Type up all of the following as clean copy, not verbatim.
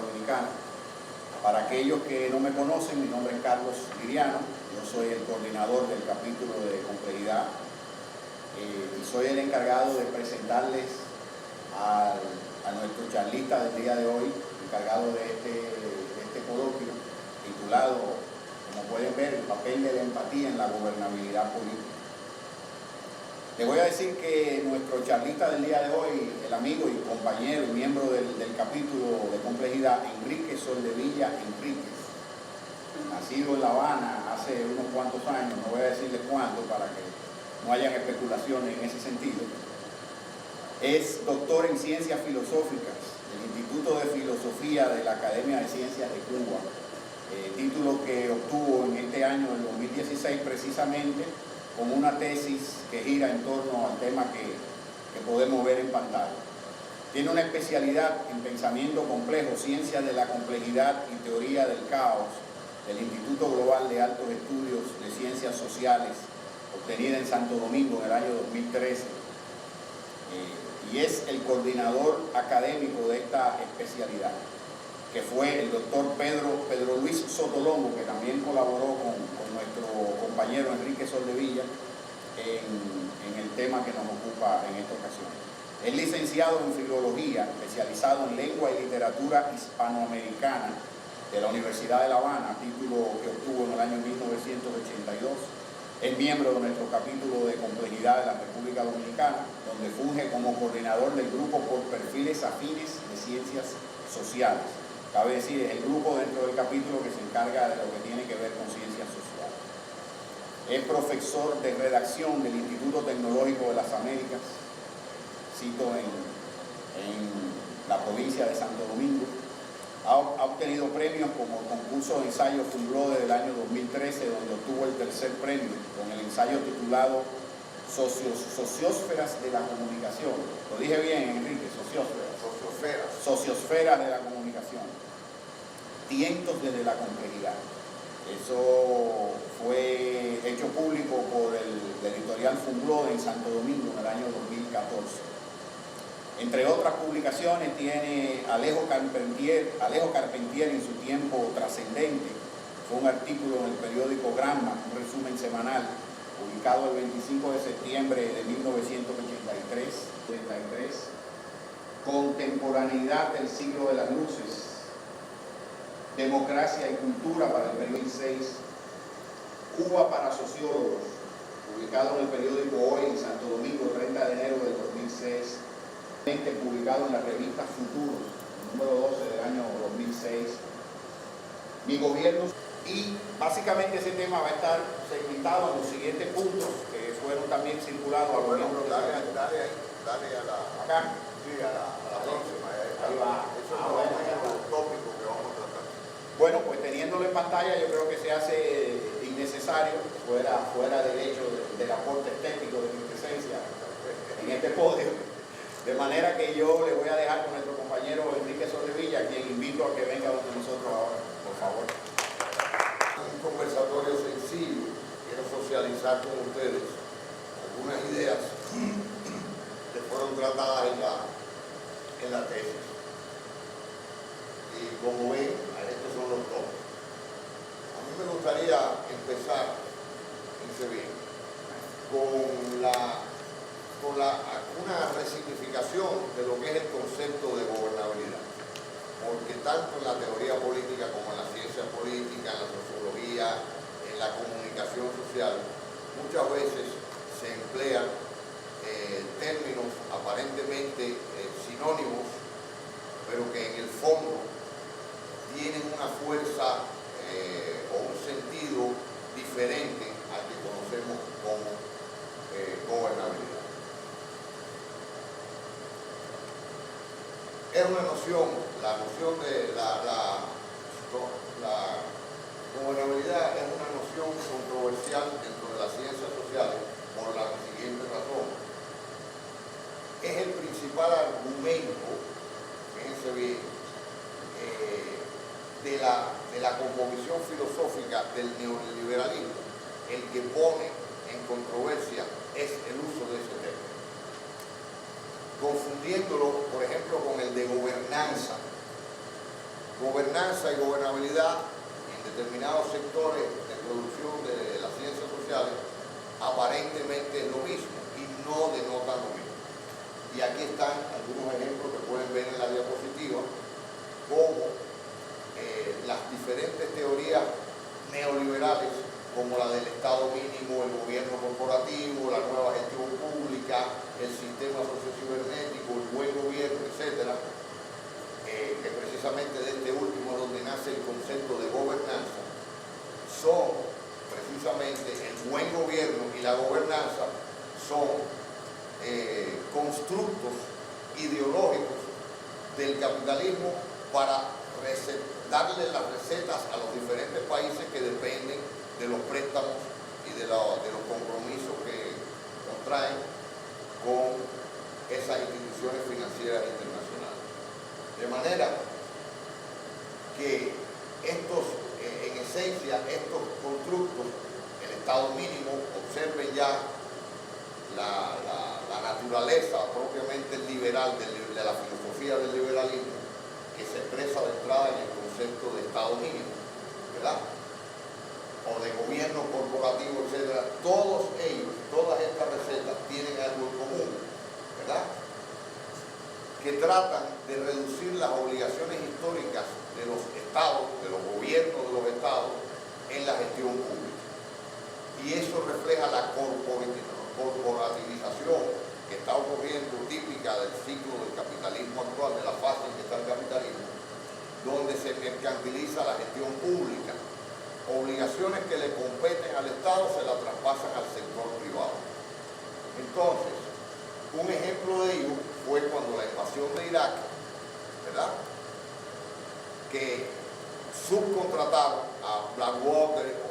Dominicana. Para aquellos que no me conocen, mi nombre es Carlos Liriano, yo soy el coordinador del capítulo de complejidad y soy el encargado de presentarles a nuestro charlista del día de hoy, encargado de este coloquio, titulado, como pueden ver, el papel de la empatía en la gobernabilidad política. Les voy a decir que nuestro charlista del día de hoy, el amigo y compañero y miembro del capítulo de complejidad, Enrique Soldevilla Enríquez, nacido en La Habana hace unos cuantos años, no voy a decirles cuánto para que no hayan especulaciones en ese sentido, es doctor en Ciencias Filosóficas del Instituto de Filosofía de la Academia de Ciencias de Cuba, título que obtuvo en este año, del 2016, precisamente con una tesis que gira en torno al tema que podemos ver en pantalla. Tiene una especialidad en pensamiento complejo, ciencia de la complejidad y teoría del caos del Instituto Global de Altos Estudios de Ciencias Sociales, obtenida en Santo Domingo en el año 2013, y es el coordinador académico de esta especialidad, que fue el doctor Pedro Luis Sotolongo, que también colaboró con nuestro compañero Enrique Soldevilla en el tema que nos ocupa en esta ocasión. Es licenciado en Filología, especializado en Lengua y Literatura Hispanoamericana de la Universidad de La Habana, título que obtuvo en el año 1982. Es miembro de nuestro capítulo de complejidad de la República Dominicana, donde funge como coordinador del grupo por perfiles afines de ciencias sociales. Cabe decir, es el grupo dentro del capítulo que se encarga de lo que tiene que ver con ciencias sociales. Es profesor de redacción del Instituto Tecnológico de las Américas, cito en la provincia de Santo Domingo. Ha obtenido premios como el concurso de ensayo Fulbrode del año 2013, donde obtuvo el tercer premio con el ensayo titulado Sociosferas de la Comunicación. Lo dije bien, Enrique, sociosferas. Sociosferas de la comunicación. Tientos desde la complejidad. Eso fue hecho público por el editorial Fulbrode en Santo Domingo en el año 2014. Entre otras publicaciones tiene Alejo Carpentier en su tiempo trascendente. Fue un artículo en el periódico Gramma, un resumen semanal, publicado el 25 de septiembre de 1983. Contemporaneidad del siglo de las luces. Democracia y cultura para el periodo 2006. Cuba para sociólogos, publicado en el periódico Hoy en Santo Domingo, 30 de enero del 2006. Publicado en la revista Futuros, número 12 del año 2006. Mi gobierno, y básicamente ese tema va a estar segmentado en los siguientes puntos que fueron también circulados a los miembros de dale a la acá. Sí, a la próxima. Ahí va. Eso es un tópico que vamos a tratar. Bueno, pues teniéndolo en pantalla, yo creo que se hace innecesario, fuera del hecho del aporte estético de mi presencia en este podio. De manera que yo le voy a dejar con nuestro compañero Enrique Soldevilla, a quien invito a que venga donde nosotros ahora, por favor. Un conversatorio sencillo, quiero socializar con ustedes algunas ideas que fueron tratadas en la tesis. Y como ven, estos son los tópicos. A mí me gustaría empezar, fíjense bien, con una resignificación de lo que es el concepto de gobernabilidad. Porque tanto en la teoría política como en la ciencia política, en la sociología, en la comunicación social, muchas veces se emplean términos aparentemente sinónimos, pero que en el fondo tienen una fuerza o un sentido diferente al que conocemos como gobernabilidad. Es una noción, la noción de la gobernabilidad es una noción controversial dentro de las ciencias sociales por la siguiente razón. Es el principal argumento, fíjense bien, de la composición filosófica del neoliberalismo, el que pone en controversia es el uso de ese término, confundiéndolo, por ejemplo, con el de gobernanza, gobernanza y gobernabilidad en determinados sectores de producción de las ciencias sociales aparentemente es lo mismo y no denotan lo mismo. Y aquí están algunos ejemplos que pueden ver en la diapositiva, como las diferentes teorías neoliberales, como la del Estado mínimo, el gobierno corporativo, la nueva gestión pública, el sistema sociocibernético, el buen gobierno, etcétera, que precisamente de este último es donde nace el concepto de gobernanza, son precisamente el buen gobierno y la gobernanza son constructos ideológicos del capitalismo para darle las recetas a los diferentes países que dependen de los préstamos y de los compromisos que contraen con esas instituciones financieras internacionales. De manera que en esencia, estos constructos, el Estado mínimo, observen ya la naturaleza propiamente liberal de la filosofía del liberalismo, que se expresa de entrada en el concepto de Estado mínimo, ¿verdad? O de gobierno corporativo, etcétera. Todos ellos, todas estas recetas tienen algo en común, ¿verdad? Que tratan de reducir las obligaciones históricas de los estados, de los gobiernos de los estados, en la gestión pública. Y eso refleja la corporativización que está ocurriendo, típica del ciclo del capitalismo actual, de la fase en que está el capitalismo, donde se mercantiliza la gestión pública. Obligaciones que le competen al Estado se las traspasan al sector privado. Entonces, un ejemplo de ello fue cuando la invasión de Irak, ¿verdad?, que subcontrataron a Blackwater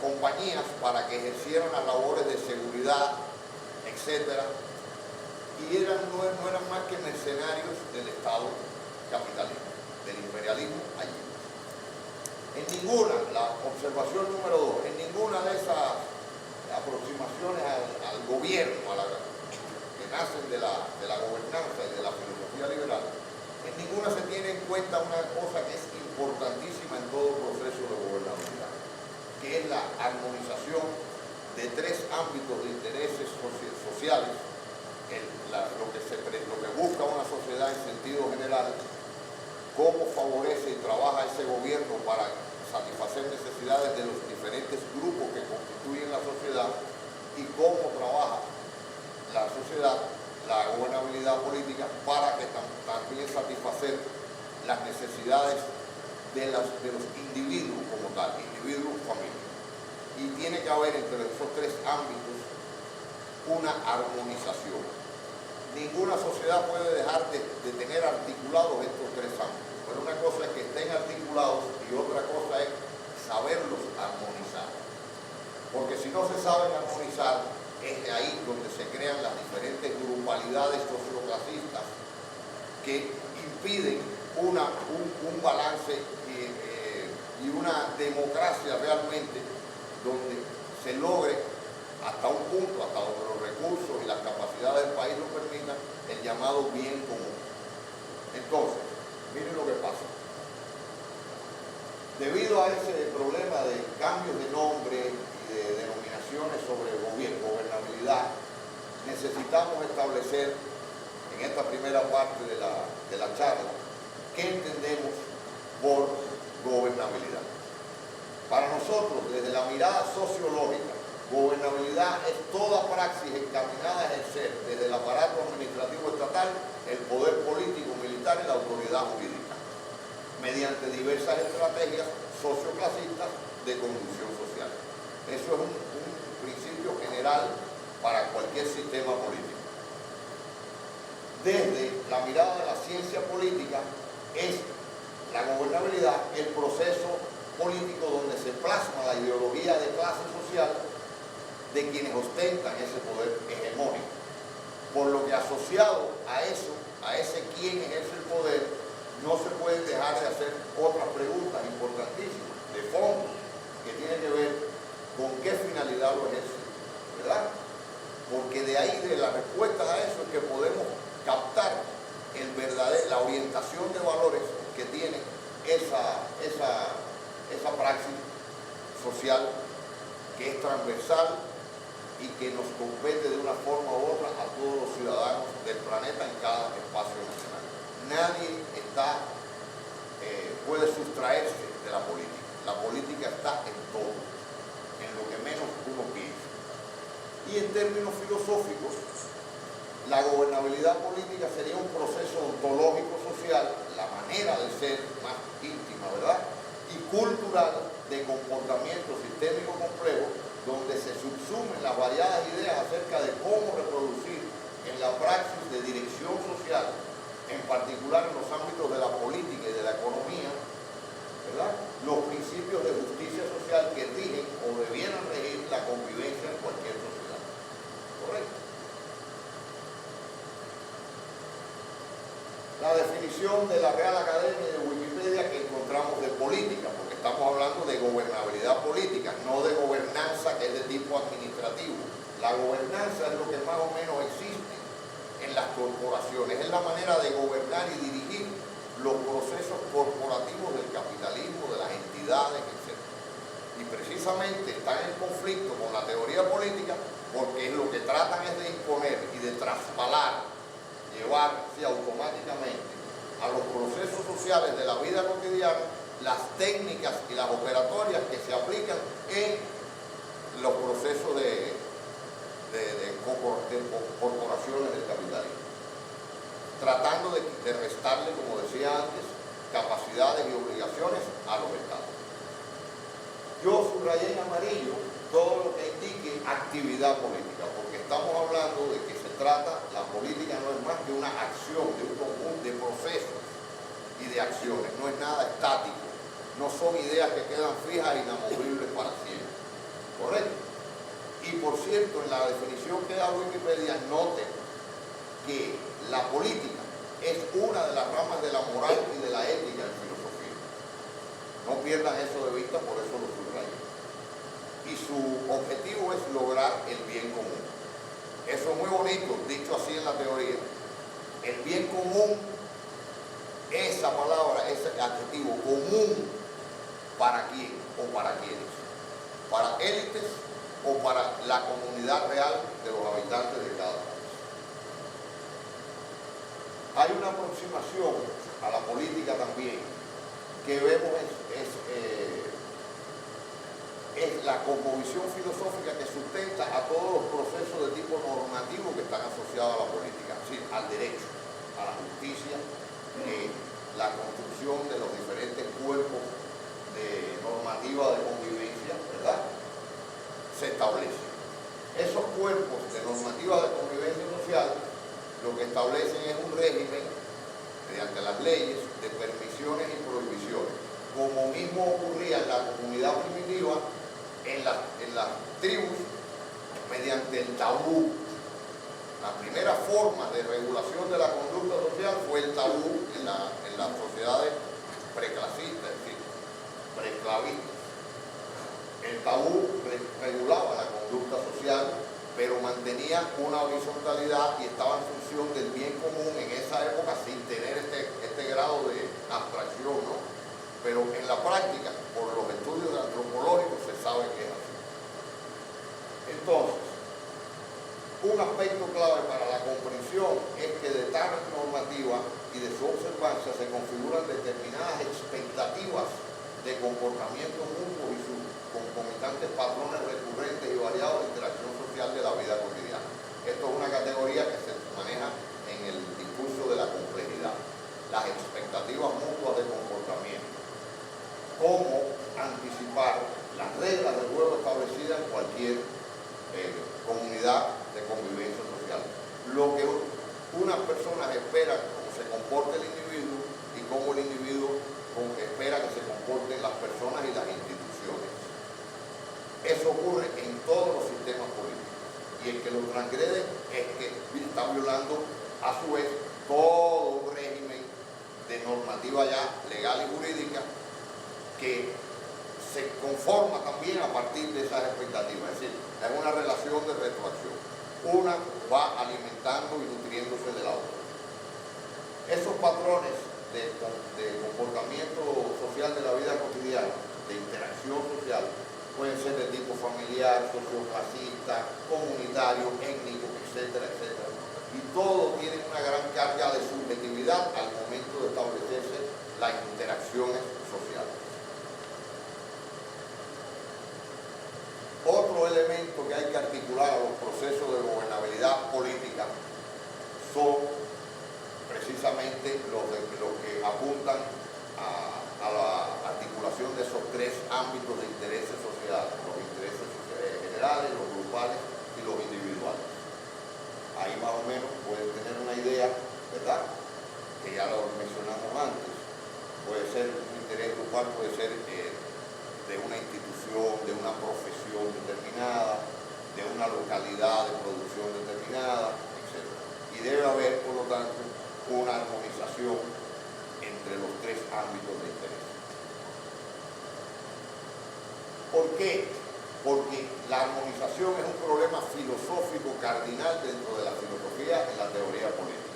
compañías para que ejercieran las labores de seguridad, etcétera, y no eran más que mercenarios del Estado capitalista, del imperialismo allí. En ninguna, la observación número 2, en ninguna de esas aproximaciones al gobierno, que nacen de la gobernanza y de la filosofía liberal, en ninguna se tiene en cuenta una cosa que es importantísima en todo proceso de gobernabilidad, que es la armonización de 3 ámbitos de intereses sociales, lo que busca una sociedad en sentido general, cómo favorece y trabaja ese gobierno para satisfacer necesidades de los diferentes grupos que constituyen la sociedad, y cómo trabaja la sociedad, la gobernabilidad política, para que también satisfacer las necesidades de los individuos como tal, individuos, familias. Y tiene que haber entre esos 3 ámbitos una armonización. Ninguna sociedad puede dejar de tener articulados estos 3 ámbitos, pero una cosa es que estén articulados y otra cosa es saberlos armonizar. Porque si no se saben armonizar, es de ahí donde se crean las diferentes grupalidades socioclasistas que impiden un balance y una democracia realmente donde se logre hasta un punto, hasta donde los recursos y las capacidades del país lo permitan, el llamado bien común. Entonces, miren lo que pasa. Debido a ese problema de cambios de nombre y de denominaciones sobre gobernabilidad, necesitamos establecer en esta primera parte de la charla qué entendemos por gobernabilidad. Para nosotros, desde la mirada sociológica, gobernabilidad es toda praxis encaminada a ejercer desde el aparato administrativo estatal el poder político, militar y la autoridad jurídica, mediante diversas estrategias socioclasistas de conducción social. Eso es un principio general para cualquier sistema político. Desde la mirada de la ciencia política, es la gobernabilidad el proceso político donde se plasma la ideología de clase social de quienes ostentan ese poder hegemónico. Por lo que asociado a eso, a ese quien ejerce el poder, no se pueden dejar de hacer otras preguntas importantísimas, de fondo, que tienen que ver con qué finalidad lo ejerce, ¿verdad? Porque de ahí, de las respuestas a eso, es que podemos captar la orientación de valores que tiene esa praxis social que es transversal y que nos compete de una forma u otra a todos los ciudadanos del planeta en cada espacio nacional. Nadie puede sustraerse de la política. La política está en todo, en lo que menos uno piensa. Y en términos filosóficos, la gobernabilidad política sería un proceso ontológico social, la manera de ser más íntima, ¿verdad?, y cultural de comportamiento sistémico complejo, donde se subsumen las variadas ideas acerca de cómo reproducir en la praxis de dirección social, en particular en los ámbitos de la política y de la economía, ¿verdad?, los principios de justicia social que rigen o debieran regir la convivencia en cualquier sociedad. ¿Correcto? La definición de la Real Academia y de Wikipedia que encontramos de política, porque estamos hablando de gobernabilidad política, no de gobernanza, que es de tipo administrativo. La gobernanza es lo que más o menos existe en las corporaciones, es la manera de gobernar y dirigir los procesos corporativos del capitalismo, de las entidades, etc. Y precisamente están en conflicto con la teoría política porque lo que tratan es de imponer y de traspalar, llevarse automáticamente a los procesos sociales de la vida cotidiana las técnicas y las operatorias que se aplican en los procesos de corporaciones del capitalismo, tratando de restarle, como decía antes, capacidades y obligaciones a los estados. Yo subrayé en amarillo todo lo que indique actividad política, porque estamos hablando de que se trata, la política no es más que una acción, de un conjunto de procesos y de acciones, no es nada estático, no son ideas que quedan fijas e inamovibles para siempre. ¿Correcto? Y por cierto, en la definición que da Wikipedia, noten que la política es una de las ramas de la moral y de la ética en filosofía. No pierdan eso de vista, por eso lo subrayo. Y su objetivo es lograr el bien común. Eso es muy bonito, dicho así en la teoría. El bien común, esa palabra, ese adjetivo común, ¿para quién o para quiénes? ¿Para élites o para la comunidad real de los habitantes de cada país? Hay una aproximación a la política también que vemos es la cosmovisión filosófica que sustenta a todos los procesos de tipo normativo que están asociados a la política, es decir, al derecho, a la justicia, la construcción de los diferentes cuerpos de normativa de convivencia, ¿verdad?, se establece. Esos cuerpos de normativa de convivencia social lo que establecen es un régimen mediante las leyes de permisiones y prohibiciones, como mismo ocurría en la comunidad primitiva, en las tribus, mediante el tabú. La primera forma de regulación de la conducta social fue el tabú en las sociedades preclasistas, es decir, preclavistas. El tabú regulaba la conducta social, pero mantenía una horizontalidad y estaba en función del bien común en esa época sin tener este grado de abstracción, ¿no? Pero en la práctica, por los estudios antropológicos, se sabe que es así. Entonces, un aspecto clave para la comprensión es que de tal normativa y de su observancia se configuran determinadas expectativas de comportamiento mutuo y sus concomitantes patrones recurrentes y variados de interacción social de la vida cotidiana. Esto es una categoría que se maneja en el discurso de la complejidad. Las expectativas mutuas de comportamiento. Cómo anticipar las reglas del juego establecidas en cualquier comunidad de convivencia social. Lo que unas personas esperan cómo se comporte el individuo y cómo el individuo espera que se comporten las personas y las instituciones. Eso ocurre en todos los sistemas políticos. Y el que lo transgrede es que está violando a su vez todo un régimen de normativa ya legal y jurídica que se conforma también a partir de esas expectativas. Es decir, es una relación de retroacción. Una va alimentando y nutriéndose de la otra. Esos patrones de comportamiento social de la vida cotidiana, de interacción social, pueden ser de tipo familiar, socioclasista, comunitario, étnico, etcétera, etcétera. Y todo tiene una gran carga de subjetividad al momento de establecerse las interacciones sociales. Otro elemento que hay que articular a los procesos de gobernabilidad política son precisamente los que apuntan a la articulación de esos tres ámbitos de intereses sociales, los intereses generales, los grupales y los individuales. Ahí más o menos pueden tener una idea, ¿verdad?, que ya lo mencionamos antes. Puede ser un interés grupal, puede ser de una institución, de una profesión determinada, de una localidad de producción determinada, etc. Y debe haber, por lo tanto, una armonización entre los tres ámbitos de interés. ¿Por qué? Porque la armonización es un problema filosófico cardinal dentro de la filosofía y la teoría política.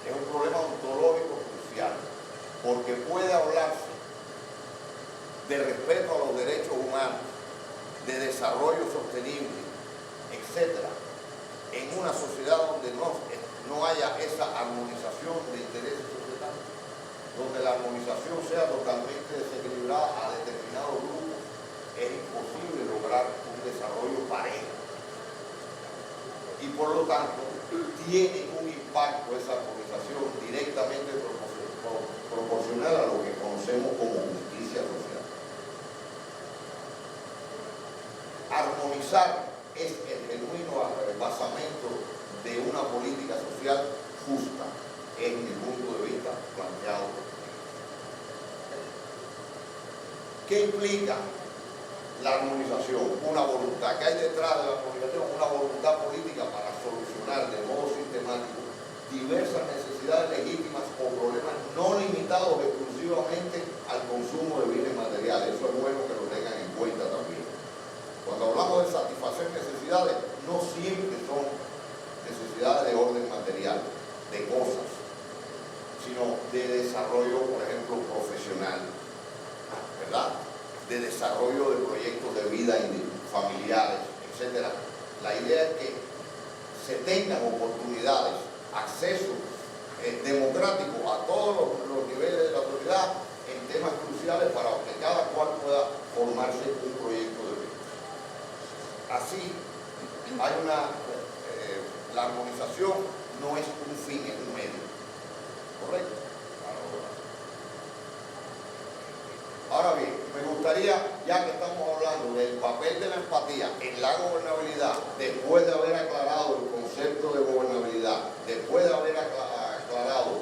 Es un problema ontológico crucial, porque puede hablarse de respeto a los derechos humanos, de desarrollo sostenible, etc., en una sociedad donde no haya esa armonización de intereses societales, donde la armonización sea totalmente desequilibrada a determinados grupos, es imposible lograr un desarrollo parejo. Y por lo tanto, tiene un impacto esa armonización directamente proporcional a lo que conocemos como justicia social. Armonizar es el genuino basamento de una política social justa, en mi punto de vista planteado. ¿Qué implica la armonización? Una voluntad. ¿Qué hay detrás de la armonización? Una voluntad política para solucionar de modo sistemático diversas necesidades legítimas o problemas no limitados exclusivamente al consumo de bienes materiales. Eso es bueno que lo tengan en cuenta también. Cuando hablamos de satisfacer necesidades, no siempre son necesidades de orden material, de cosas, sino de desarrollo, por ejemplo, profesional, ¿verdad?, de desarrollo de proyectos de vida familiares, etc. La idea es que se tengan oportunidades, acceso democrático a todos los niveles de la sociedad en temas cruciales para que cada cual pueda formarse un proyecto de vida. Así, hay la armonización no es un fin, es un medio. ¿Correcto? Ahora bien, me gustaría, ya que estamos hablando del papel de la empatía en la gobernabilidad, después de haber aclarado el concepto de gobernabilidad, después de haber aclarado